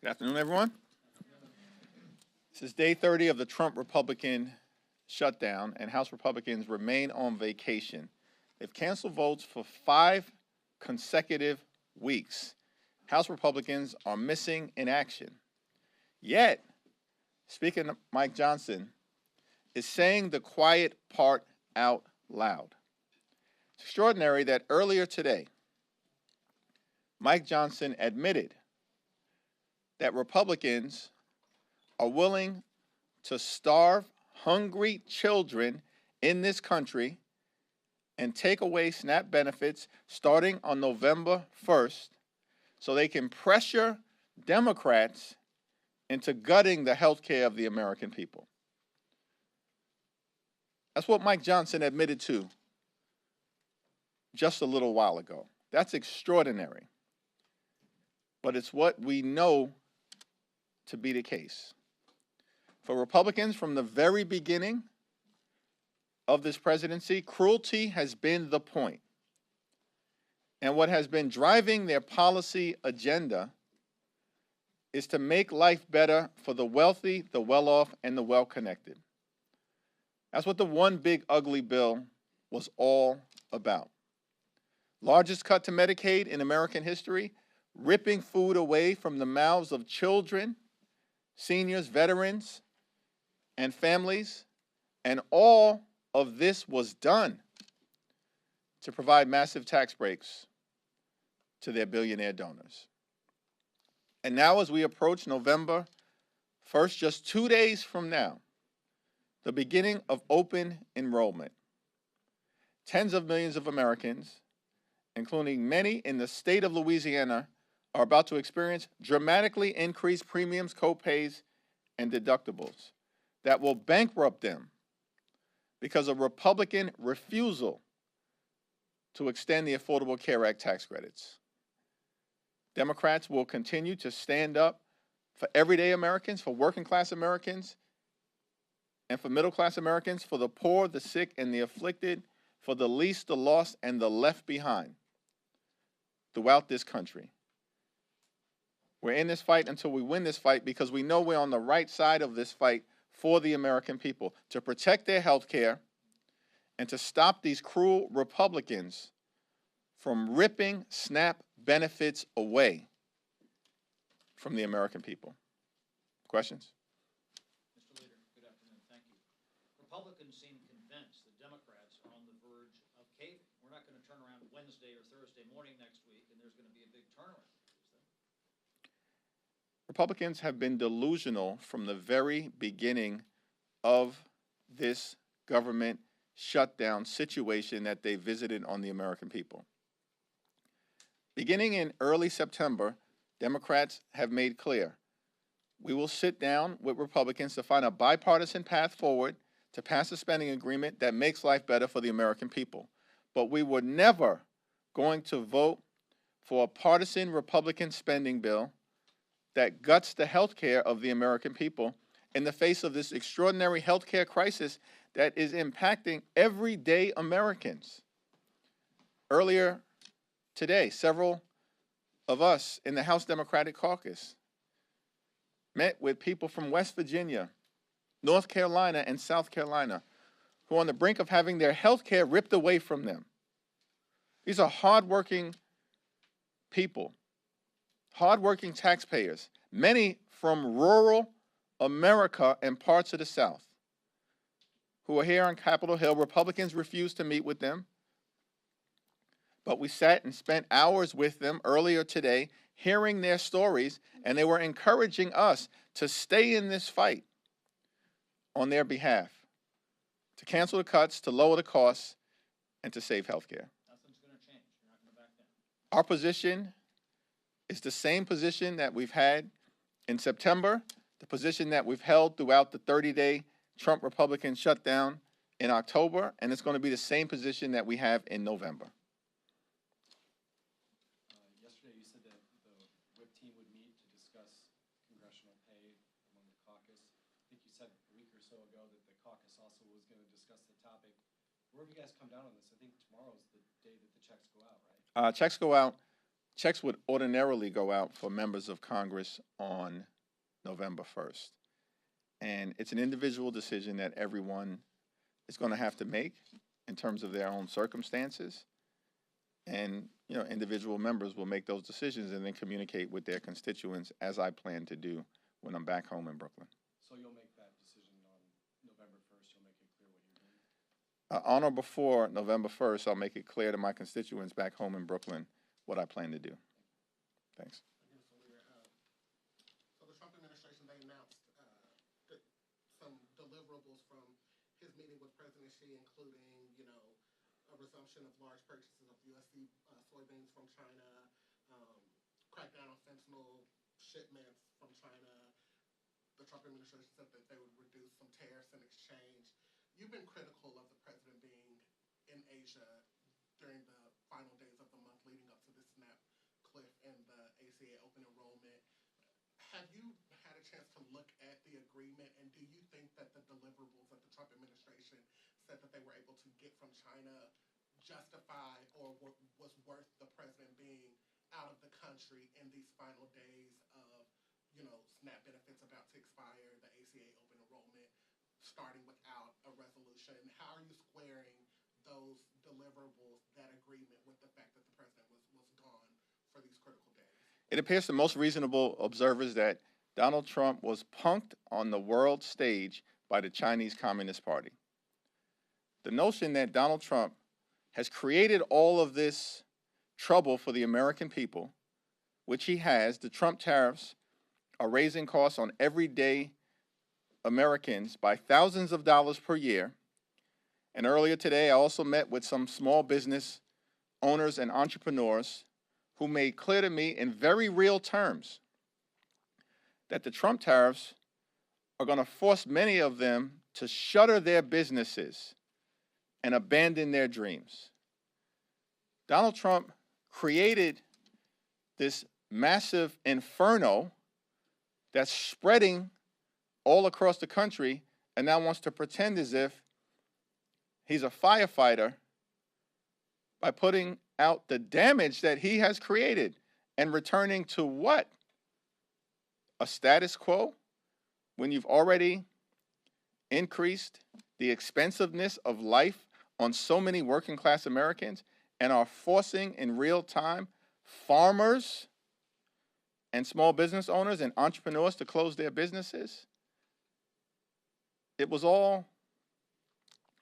Good afternoon, everyone. This is day 30 of the Trump Republican shutdown, and House Republicans remain on vacation. They've canceled votes for 5 consecutive weeks. House Republicans are missing in action. Yet, Speaker Mike Johnson is saying the quiet part out loud. It's extraordinary that earlier today, Mike Johnson admitted that Republicans are willing to starve hungry children in this country and take away SNAP benefits starting on November 1st so they can pressure Democrats into gutting the health care of the American people. That's what Mike Johnson admitted to just a little while ago. That's extraordinary. But it's what we know to be the case. For Republicans, from the very beginning of this presidency, cruelty has been the point. And what has been driving their policy agenda is to make life better for the wealthy, the well-off, and the well-connected. That's what the one big ugly bill was all about. Largest cut to Medicaid in American history, ripping food away from the mouths of children, seniors, veterans, and families, and all of this was done to provide massive tax breaks to their billionaire donors. And now, as we approach November 1st, just 2 days from now, the beginning of open enrollment, tens of millions of Americans, including many in the state of Louisiana, are about to experience dramatically increased premiums, co-pays, and deductibles that will bankrupt them because of Republican refusal to extend the Affordable Care Act tax credits. Democrats will continue to stand up for everyday Americans, for working class Americans, and for middle class Americans, for the poor, the sick, and the afflicted, for the least, the lost, and the left behind throughout this country. We're in this fight until we win this fight because we know we're on the right side of this fight for the American people, to protect their health care and to stop these cruel Republicans from ripping SNAP benefits away from the American people. Questions? Mr. Leader, good afternoon. Thank you. Republicans seem convinced that Democrats are on the verge of caving. We're not going to turn around Wednesday or Thursday morning next week and there's going to be a big turnaround. Republicans have been delusional from the very beginning of this government shutdown situation that they visited on the American people. Beginning in early September, Democrats have made clear, we will sit down with Republicans to find a bipartisan path forward to pass a spending agreement that makes life better for the American people. But we were never going to vote for a partisan Republican spending bill that guts the health care of the American people in the face of this extraordinary health care crisis that is impacting everyday Americans. Earlier today, several of us in the House Democratic Caucus met with people from West Virginia, North Carolina, and South Carolina who are on the brink of having their health care ripped away from them. These are hardworking people, hardworking taxpayers, many from rural America and parts of the South, who are here on Capitol Hill. Republicans refused to meet with them, but we sat and spent hours with them earlier today hearing their stories, and they were encouraging us to stay in this fight on their behalf, to cancel the cuts, to lower the costs, and to save health care. Nothing's going to change. You're not going to back down. Our position is the same position that we've had in September, the position that we've held throughout the 30-day Trump Republican shutdown in October, and it's going to be the same position that we have in November. Yesterday you said that the whip team would meet to discuss congressional pay among the caucus. I think you said a week or so ago that the caucus also was going to discuss the topic. Where have you guys come down on this? I think tomorrow is the day that the checks go out, right? Checks go out checks would ordinarily go out for members of Congress on November 1st. And it's an individual decision that everyone is going to have to make in terms of their own circumstances. And, you know, individual members will make those decisions and then communicate with their constituents, as I plan to do when I'm back home in Brooklyn. So you'll make that decision on November 1st, you'll make it clear what you're doing? On or before November 1st, I'll make it clear to my constituents back home in Brooklyn what I plan to do. Thanks. So the Trump administration, they announced some deliverables from his meeting with President Xi, including, you know, a resumption of large purchases of USC soybeans from China, crackdown on fentanyl shipments from China. The Trump administration said that they would reduce some tariffs in exchange. You've been critical of the president being in Asia during the final days of the month leading up to the snap cliff and the ACA open enrollment. Have you had a chance to look at the agreement, and do you think that the deliverables that the Trump administration said that they were able to get from China justify or was worth the president being out of the country in these final days of, you know, SNAP benefits about to expire, the ACA open enrollment starting without a resolution? How are you squaring those deliverables, that agreement, with the fact that the president was gone for these critical days? It appears to most reasonable observers that Donald Trump was punked on the world stage by the Chinese Communist Party. The notion that Donald Trump has created all of this trouble for the American people, which he has. The Trump tariffs are raising costs on everyday Americans by thousands of dollars per year. And earlier today, I also met with some small business owners and entrepreneurs who made clear to me in very real terms that the Trump tariffs are going to force many of them to shutter their businesses and abandon their dreams. Donald Trump created this massive inferno that's spreading all across the country and now wants to pretend as if he's a firefighter by putting out the damage that he has created and returning to what? A status quo when you've already increased the expensiveness of life on so many working class Americans and are forcing in real time farmers and small business owners and entrepreneurs to close their businesses. It was all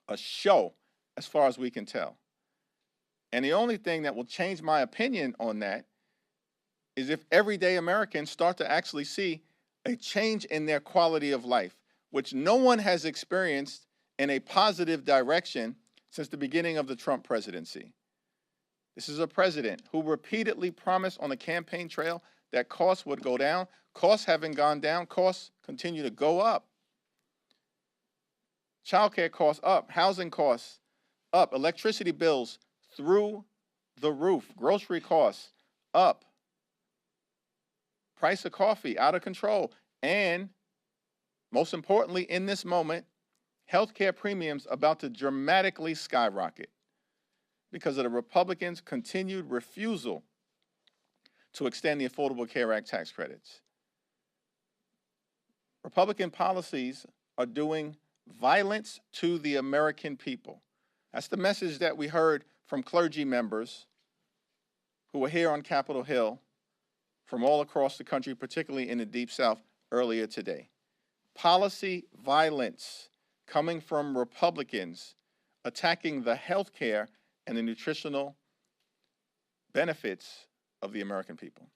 a show as far as we can tell. And the only thing that will change my opinion on that is if everyday Americans start to actually see a change in their quality of life, which no one has experienced in a positive direction since the beginning of the Trump presidency. This is a president who repeatedly promised on the campaign trail that costs would go down. Costs haven't gone down. Costs continue to go up. Child care costs up. Housing costs up. Electricity bills through the roof. Grocery costs up. Price of coffee out of control. And most importantly, in this moment, healthcare premiums about to dramatically skyrocket because of the Republicans' continued refusal to extend the Affordable Care Act tax credits. Republican policies are doing violence to the American people. That's the message that we heard from clergy members who were here on Capitol Hill from all across the country, particularly in the Deep South, earlier today. Policy violence coming from Republicans attacking the health care and the nutritional benefits of the American people.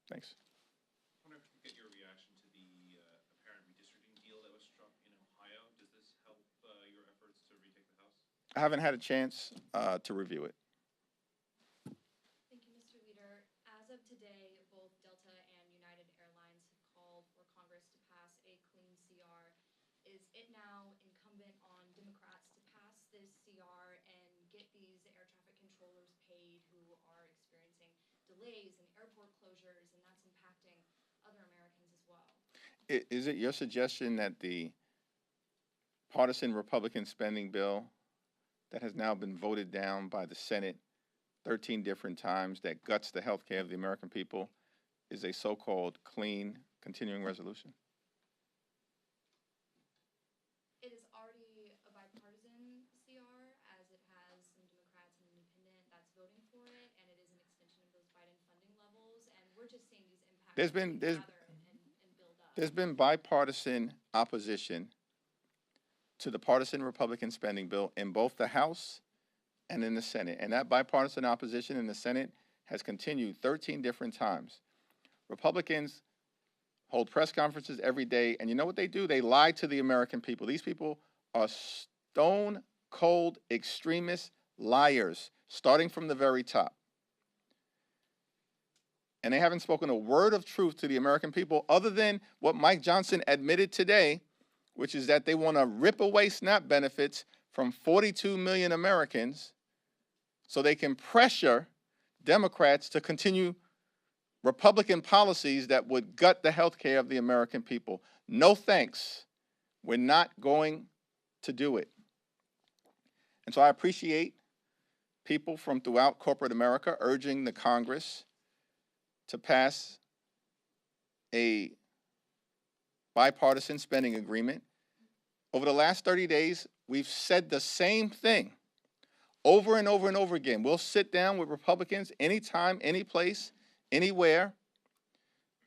Thanks. I wonder if we could get your reaction to the apparent redistricting deal that was struck in Ohio. Does this help your efforts to retake the House? I haven't had a chance to review it. Thank you, Mr. Leader. As of today, both Delta and United Airlines have called for Congress to pass a clean CR. Is it now incumbent on Democrats to pass this CR and get these air traffic controllers paid who are experiencing delays and airport closures, and that's impacting other Americans as well? Is it your suggestion that the partisan Republican spending bill that has now been voted down by the Senate, 13 different times that guts the health care of the American people is a so-called clean continuing resolution? It is already a bipartisan CR, as it has some Democrats and independent that's voting for it, and it is an extension of those Biden funding levels, and we're just seeing these impacts gather and build up. There's been bipartisan opposition to the partisan Republican spending bill in both the House and in the Senate. And that bipartisan opposition in the Senate has continued 13 different times. Republicans hold press conferences every day, and you know what they do? They lie to the American people. These people are stone cold extremist liars, starting from the very top. And they haven't spoken a word of truth to the American people other than what Mike Johnson admitted today, which is that they want to rip away SNAP benefits from 42 million Americans so they can pressure Democrats to continue Republican policies that would gut the health care of the American people. No thanks. We're not going to do it. And so I appreciate people from throughout corporate America urging the Congress to pass a bipartisan spending agreement. Over the last 30 days, we've said the same thing over and over and over again. We'll sit down with Republicans anytime, any place, anywhere,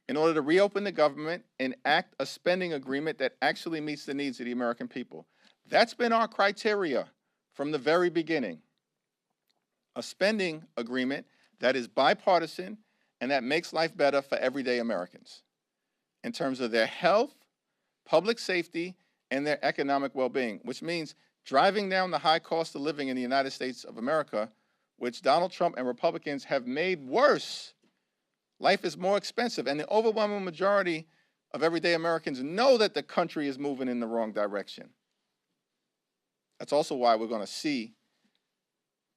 in order to reopen the government and act a spending agreement that actually meets the needs of the American people. That's been our criteria from the very beginning. A spending agreement that is bipartisan and that makes life better for everyday Americans in terms of their health, public safety, and their economic well-being, which means driving down the high cost of living in the United States of America, which Donald Trump and Republicans have made worse. Life is more expensive, and the overwhelming majority of everyday Americans know that the country is moving in the wrong direction. That's also why we're going to see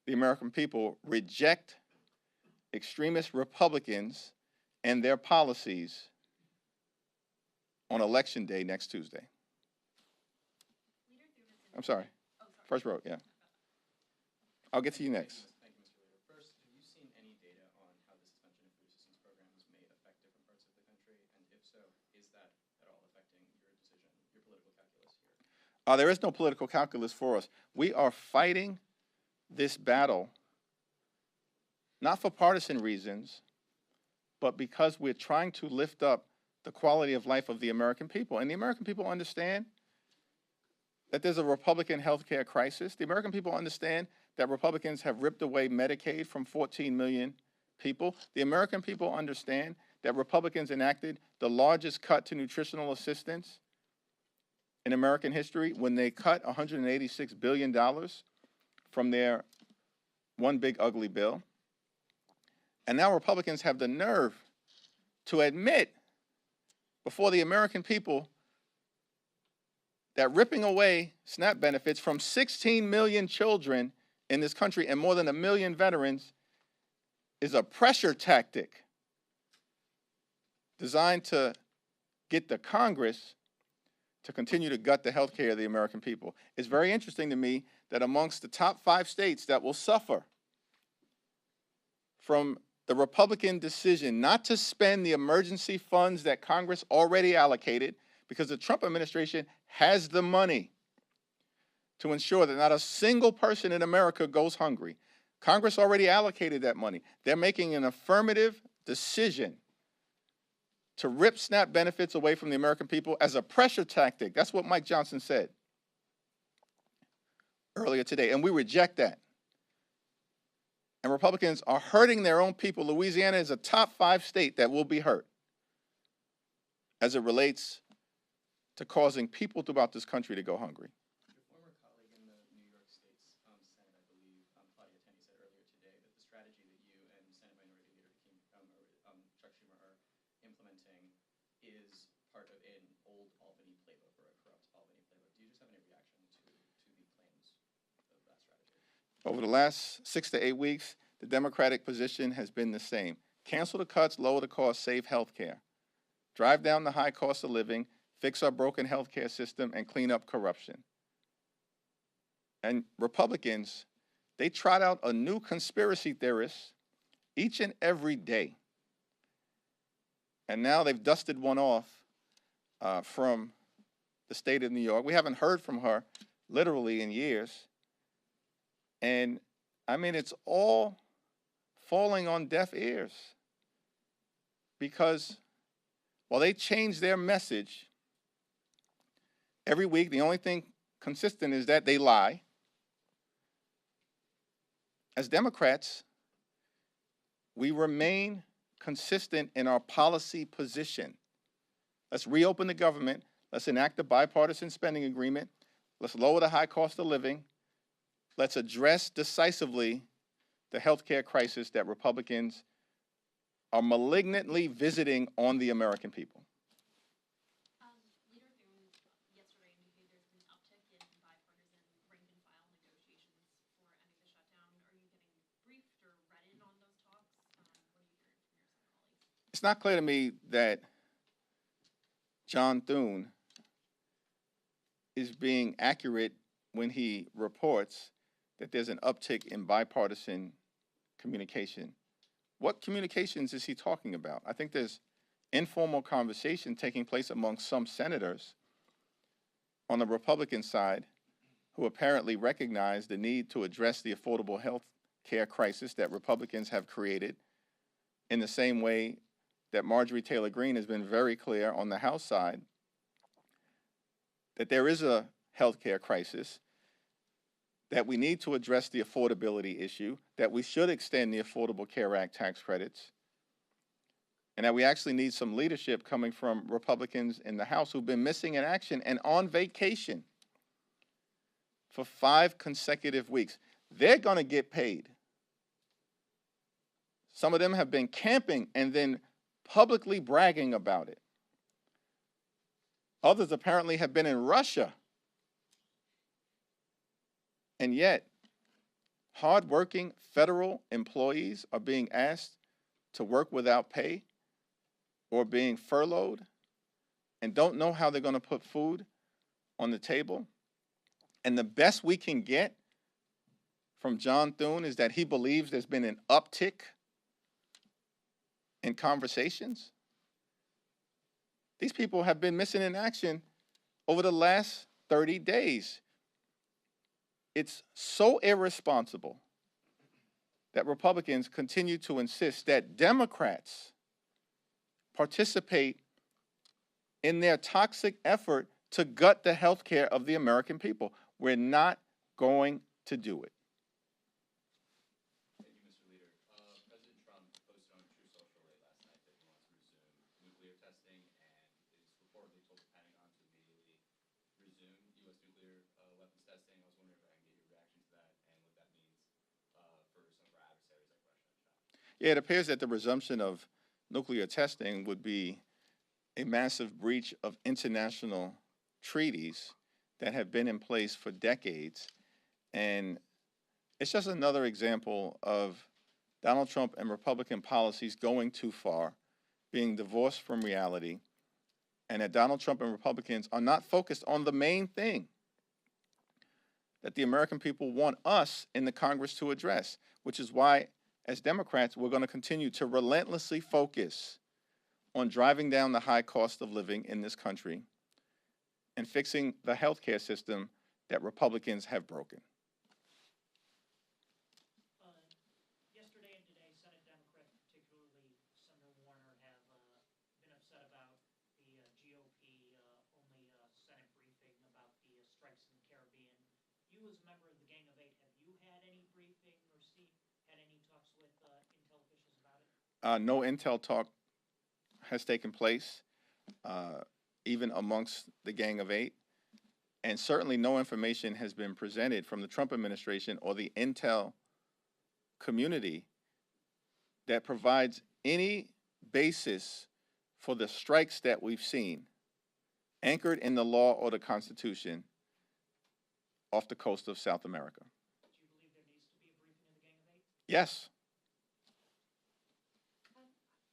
the American people reject extremist Republicans and their policies on Election Day next Tuesday. I'm sorry. First row, yeah. I'll get to you next. Thank you, Mr. Leader. First, have you seen any data on how the suspension of food assistance programs may affect different parts of the country? And if so, is that at all affecting your decision, your political calculus here? There is no political calculus for us. We are fighting this battle not for partisan reasons, but because we're trying to lift up the quality of life of the American people. And the American people understand that there's a Republican health care crisis. The American people understand that Republicans have ripped away Medicaid from 14 million people. The American people understand that Republicans enacted the largest cut to nutritional assistance in American history when they cut $186 billion from their one big ugly bill. And now Republicans have the nerve to admit before the American people that ripping away SNAP benefits from 16 million children in this country and more than 1 million veterans is a pressure tactic designed to get the Congress to continue to gut the health care of the American people. It's very interesting to me that amongst the top 5 states that will suffer from the Republican decision not to spend the emergency funds that Congress already allocated, because the Trump administration has the money to ensure that not a single person in America goes hungry. Congress already allocated that money. They're making an affirmative decision to rip SNAP benefits away from the American people as a pressure tactic. That's what Mike Johnson said earlier today, and we reject that. And Republicans are hurting their own people. Louisiana is a top 5 state that will be hurt as it relates to causing people throughout this country to go hungry. Your former colleague in the New York State's Senate, I believe, Claudia Tenney, said earlier today that the strategy that you and Senate Minority Leader Chuck Schumer are implementing is part of an old Albany playbook or a corrupt Albany playbook. Do you just have any reaction to the claims of that strategy? Over the last 6 to 8 weeks, the Democratic position has been the same. Cancel the cuts, lower the cost, save health care. Drive down the high cost of living, fix our broken health care system, and clean up corruption. And Republicans, They trot out a new conspiracy theorist each and every day. And now they've dusted one off from the state of New York. We haven't heard from her literally in years. And I mean, it's all falling on deaf ears because while they change their message every week, the only thing consistent is that they lie. As Democrats, we remain consistent in our policy position. Let's reopen the government. Let's enact a bipartisan spending agreement. Let's lower the high cost of living. Let's address decisively the healthcare crisis that Republicans are malignantly visiting on the American people. Leader Thune, yesterday indicated there's been an uptick in bipartisan rank-and-file negotiations for ending the shutdown. Are you getting briefed or read in on those talks? What are you hearing from your colleagues? It's not clear to me that John Thune is being accurate when he reports that there's an uptick in bipartisan communication. What communications is he talking about? I think there's informal conversation taking place among some senators on the Republican side who apparently recognize the need to address the affordable health care crisis that Republicans have created in the same way that Marjorie Taylor Greene has been very clear on the House side that there is a health care crisis, that we need to address the affordability issue, that we should extend the Affordable Care Act tax credits, and that we actually need some leadership coming from Republicans in the House who've been missing in action and on vacation for 5 consecutive weeks. They're going to get paid. Some of them have been camping and then publicly bragging about it. Others apparently have been in Russia. And yet, hardworking federal employees are being asked to work without pay or being furloughed and don't know how they're going to put food on the table. And the best we can get from John Thune is that he believes there's been an uptick in conversations. These people have been missing in action over the last 30 days. It's so irresponsible that Republicans continue to insist that Democrats participate in their toxic effort to gut the health care of the American people. We're not going to do it. Thank you, Mr. Leader. President Trump posted on True Social late last night that he wants to resume nuclear testing and is reportedly told the Pentagon to immediately resume U.S. nuclear weapons testing. I was wondering if I can get your reaction to that and what that means for some of our adversaries like Russia and China. Yeah, it appears that the resumption of nuclear testing would be a massive breach of international treaties that have been in place for decades. And it's just another example of Donald Trump and Republican policies going too far, being divorced from reality, and that Donald Trump and Republicans are not focused on the main thing that the American people want us in the Congress to address, which is why, as Democrats, we're going to continue to relentlessly focus on driving down the high cost of living in this country and fixing the healthcare system that Republicans have broken. Yesterday and today, Senate Democrats, particularly Senator Warner, have been upset about the GOP only Senate briefing about the strikes in the Caribbean. You, as a member of the Gang of Eight, have you had any briefing or had any talks with Intel officials about it? No Intel talk has taken place, even amongst the Gang of Eight. And certainly no information has been presented from the Trump administration or the Intel community that provides any basis for the strikes that we've seen, anchored in the law or the Constitution, off the coast of South America. Do you believe there needs to be a briefing of the Gang of Eight? Yes.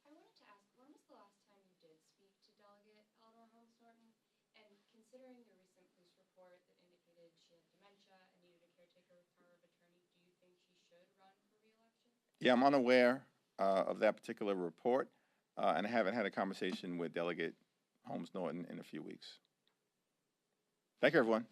I wanted to ask, when was the last time you did speak to Delegate Eleanor Holmes Norton? And considering your recent police report that indicated she had dementia and needed a caretaker with power of attorney, do you think she Yeah, I'm unaware of that particular report, and I haven't had a conversation with Delegate Holmes Norton in a few weeks. Thank you, everyone.